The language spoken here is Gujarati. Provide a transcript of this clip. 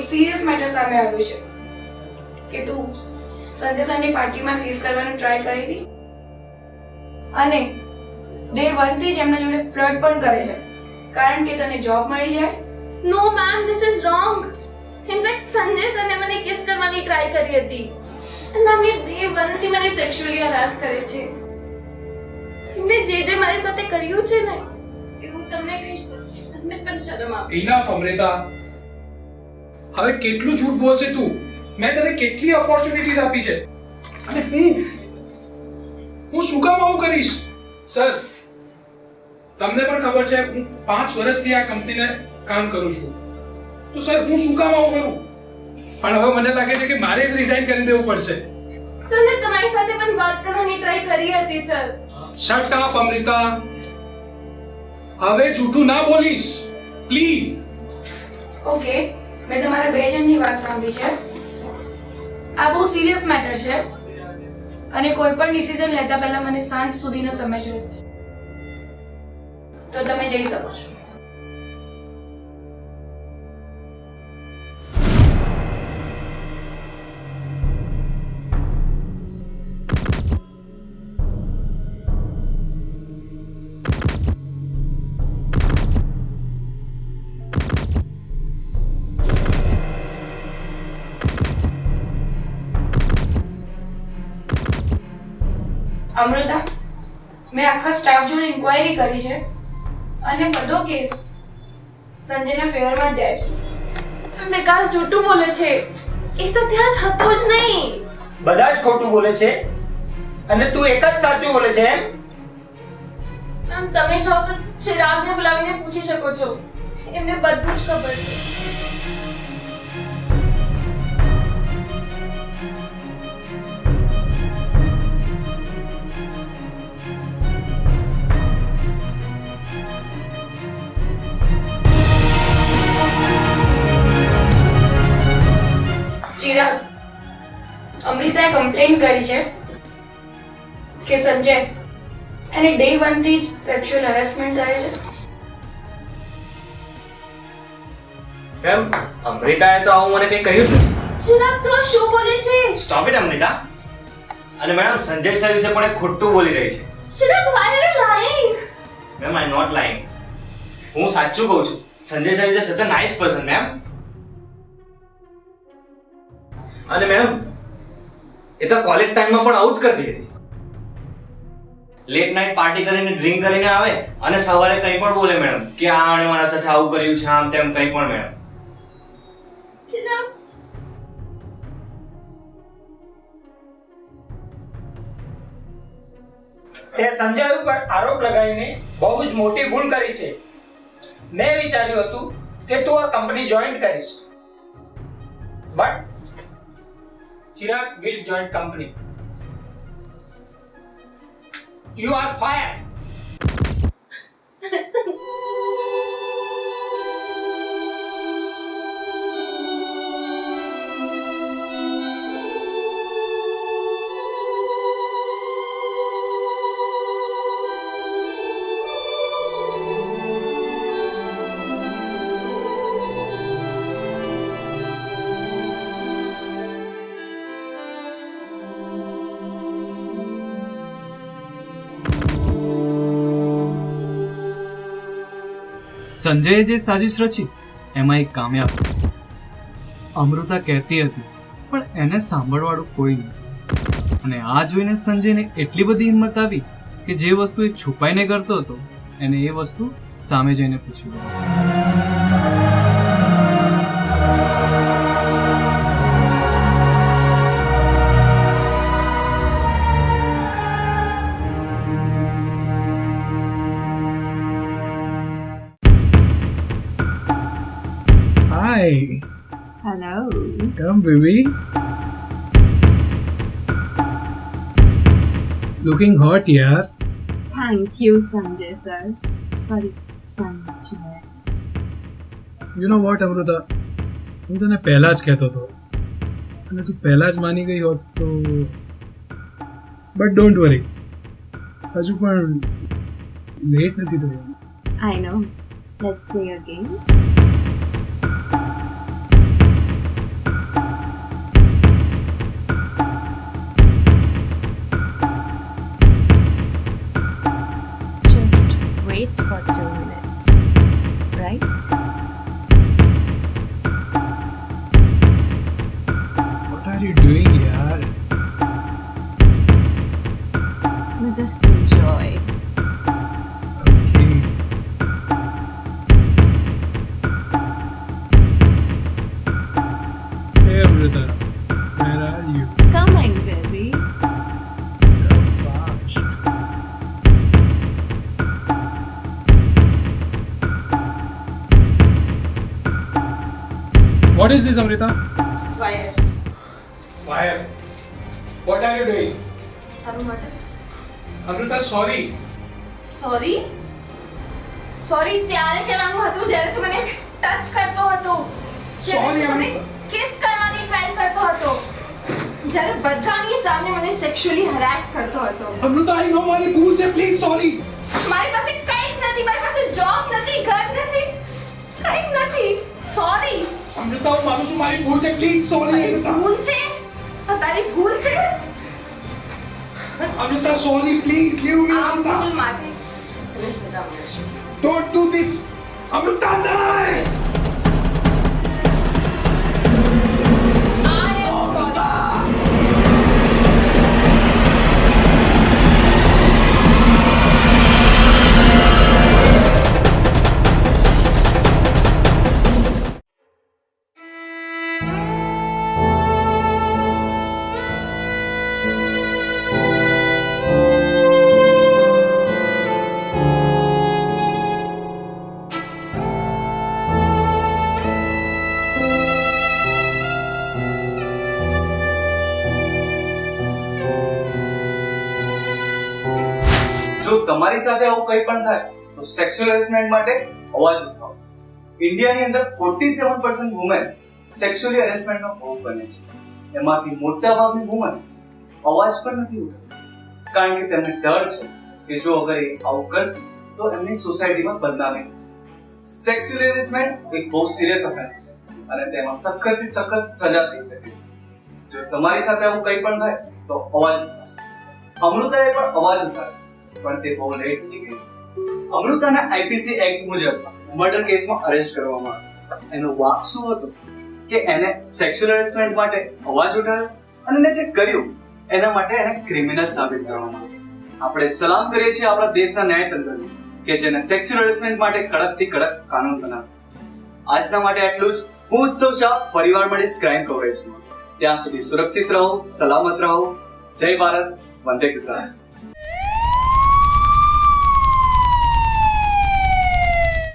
એક સિરિયસ મેટર સામે આવ્યું છે કે તું સંજય સરની પાર્ટીમાં કિસ કરવાનું ટ્રાય કરી હતી અને ડે 1 થી જ એમના જોડે ફ્લર્ટ પણ કરે છે કારણ કે તને જોબ મળી જાય. No ma'am, this is wrong. In fact Sanjay સરને મને કિસ કરવાની ટ્રાય કરી હતી અને મેમ એ ડે 1 થી મને સેક્સ્યુઅલી હરાસ કરે છે. એમને જે મારી સાથે કર્યું છે ને એ હું તમને કહીશ તો તમને પણ શરમ આવશે. ઇનફ અમૃતા, હવે કેટલું જૂઠ બોલશે તું? મેં તને કેટલી ઓપોર્ચ્યુનિટીઝ આપી છે અને હું શું કામ આવું કરીશ? સર, તમને પણ ખબર છે હું 5 વર્ષથી આ કંપનીને કામ કરું છું, તો સર હું શું કામ આવું કરું? પણ હવે મને લાગે છે કે મારે જ રિઝાઇન કરી દેવું પડશે. સર મેં તમારી સાથે પણ વાત કરવાની ટ્રાય કરી હતી સર. શટ અપ અમૃતા, હવે જૂઠું ના બોલીશ પ્લીઝ. ઓકે, મેં તમારા બે જણની વાત સાંભળી છે. આ બહુ સિરિયસ મેટર છે અને કોઈ પણ ડિસિઝન લેતા પહેલા મને સાંજ સુધીનો સમય જોઈશે, તો તમે જઈ શકો છો. અમૃતા, મેં આખા સ્ટાફ જોડે ઇન્ક્વાયરી કરી છે અને બધો કેસ સંજયના ફેવરમાં જાય છે. વિકાસ જૂઠું બોલે છે. એ તો ત્યાં જ હતો જ નહીં. બધા જ ખોટું બોલે છે અને તું એક જ સાચું બોલે છે એમ? મેમ તમે ચાહો તો ચિરાગને બોલાવીને પૂછી શકો છો, એમને બધું જ ખબર છે. ચિરાગ, અમૃતાએ કમ્પ્લેન કરી છે કે સંજય એને ડે 1 થી જ સેક્સ્યુઅલ હરેસમેન્ટ કરે છે. કેમ અમૃતાએ તો આવું મને કંઈ કહ્યું જ નથી. ચિરાગ તો આ શું બોલે છે? Stop it Amrita. અને મેડમ સંજય સર વિશે પણ એક ખોટું બોલી રહી છે. Chirag, why are you lying? Ma'am I not lying. હું સાચું કહું છું. Sanjay sir is such a nice person ma'am. અને મેમ એ તો કોલેજ ટાઈમમાં પણ આવું જ કરતી હતી. લેટ નાઇટ પાર્ટી કરીને ડ્રિંક કરીને આવે અને સવારે કંઈ પણ બોલે મેડમ કે આણે મારા સાથે આવું કર્યું છે, આમ તેમ કંઈ પણ મેડમ. ચિરાગ, તે સંજય ઉપર આરોપ લગાવીને બહુ જ મોટી ભૂલ કરી છે. મેં વિચાર્યું હતું કે તું આ કંપની જોઈન કરીશ, but Chirag will join company. You are fired. સંજયે જે સાજિશ રચી એમાં એક કામયાબ. અમૃતા કહેતી હતી પણ એને સાંભળવાળું કોઈ નહીં. અને આ જોઈને સંજયને એટલી બધી હિંમત આવી કે જે વસ્તુ એ છુપાઈને કરતો હતો એને એ વસ્તુ સામે જઈને પૂછ્યું. Hi. hello. Come, baby. Looking hot, yaar. Thank you, Sanjay sir. Sorry, Sanjay. You know what, Amruta? હું તને પહેલા જ કહેતો હતો અને તું પહેલા જ માની ગઈ હોત તો બટ ડોન્ટ વરી, હજુ પણ લેટ નથી થયું. I know. Let's play a game. wait for 2 minutes. Right? What are you doing, yaar? You just enjoy. Okay. Hey, Amrita. Where are you? Coming, baby. Come fast. What is this, Amrita? Wire. Why? What are you doing? તારું માટે Amrita, sorry. સોરી સોરી ત્યારે કહેવાનું હતું જ્યારે તું મને ટચ કરતો હતો Sorry, મને Amrita. કિસ કરવાની ટ્રાય કરતો હતો જ્યારે બધાની સામે મને સેક્સ્યુઅલી હરાસ કરતો હતો Amrita, I know મારી ભૂલ છે. Please, sorry. મારી પાસે કંઈ જ નથી મારી પાસે જોબ નથી ઘર નથી કંઈ જ નથી સોરી Amrita, હું માનું છું મારી ભૂલ છે. Please, sorry, Amrita. ભૂલ છે આ તારી ભૂલ છે Amrita, sorry. Please, leave me, આ Amrita. ભૂલ માટે તને સજા મળશે Don't do this. Amrita, no! I am sorry. જો તમારી સાથે આવું કંઈ પણ થાય તો સેક્સ્યુઅલ હેરેસમેન્ટ માટે અવાજ ઉઠાવો. ઇન્ડિયાની અંદર 47% વુમેન સેક્સ્યુઅલી હેરેસમેન્ટનો ભોગ બને છે. એમાંથી મોટાભાગની વુમન અવાજ પણ નથી ઉઠાવતી કારણ કે તેમને ડર છે કે જો અગર એ આવું કરશે તો એમની સોસાયટીમાં બદનામી થશે. સેક્સ્યુઅલ હેરેસમેન્ટ એક બહુ સિરિયસ ઓફેન્સ છે અને તેમાં સખતથી સખત સજા થઈ શકે છે. જો તમારી સાથે આવું કંઈ પણ થાય તો અવાજ ઉઠાવો. અમૃતાએ પણ અવાજ ઉઠાવ્યો પણ તે બહુ લેટ થઈ ગઈ. અમૃતાને આઈપીસી એક્ટ મુજબ મર્ડર કેસમાં અરેસ્ટ કરવામાં આવી. એનો વાક શું હતો કે એને સેક્સ્યુઅલ હેરેસમેન્ટ માટે અવાજ ઉઠાવ્યો અને એને જે કર્યું એના માટે એને ક્રિમિનલ સાબિત કરવામાં આવ્યો. આપણે સલામ કરીએ છીએ આપણા દેશના ન્યાયતંત્રને કે જેને સેક્સ્યુઅલ હેરેસમેન્ટ માટે કડકથી કડક કાનૂન બનાવ્યો. આજના માટે આટલું જ. હું ઉત્સવ શાહ ફરીવાર મળીશ ક્રાઇમ કવરેજમાં. ત્યાં સુધી સુરક્ષિત રહો, સલામત રહો. જય ભારત, વંદે ગુજરાત.